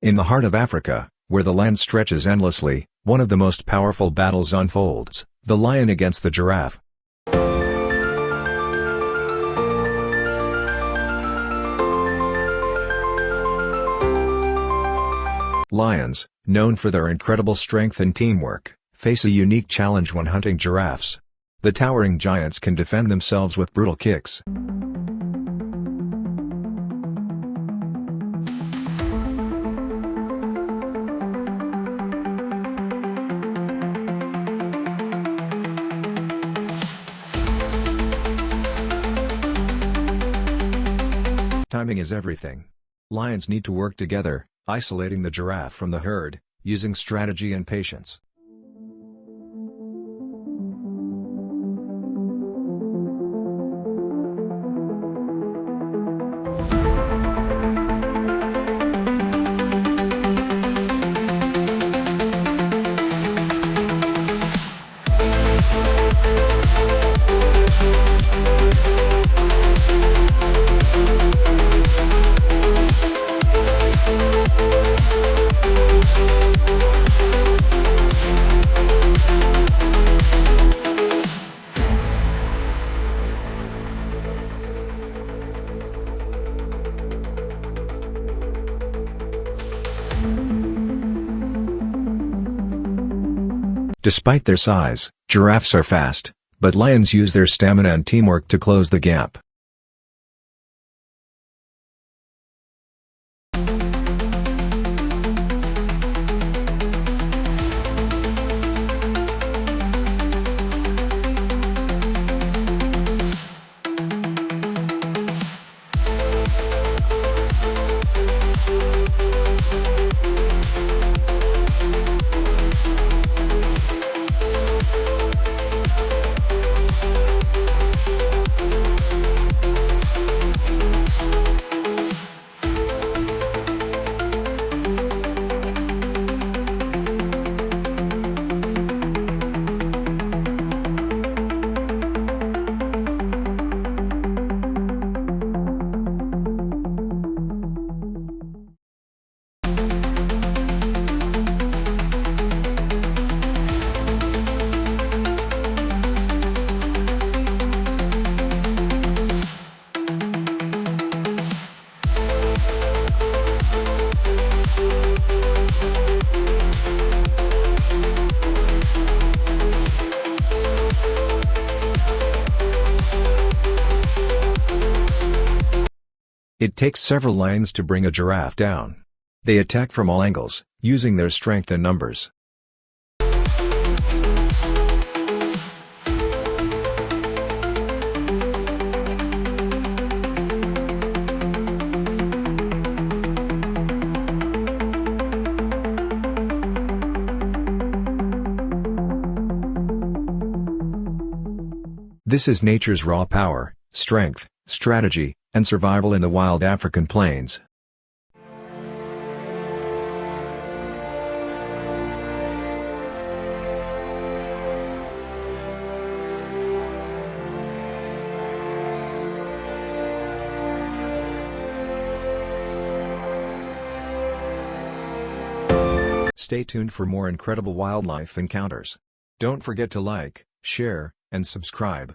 In the heart of Africa, where the land stretches endlessly, one of the most powerful battles unfolds, the lion against the giraffe. Lions, known for their incredible strength and teamwork, face a unique challenge when hunting giraffes. The towering giants can defend themselves with brutal kicks. Timing is everything. Lions need to work together, isolating the giraffe from the herd, using strategy and patience. Despite their size, giraffes are fast, but lions use their stamina and teamwork to close the gap. It takes several lions to bring a giraffe down. They attack from all angles, using their strength and numbers. This is nature's raw power, strength, strategy, and survival in the wild African plains. Stay tuned for more incredible wildlife encounters. Don't forget to like, share, and subscribe.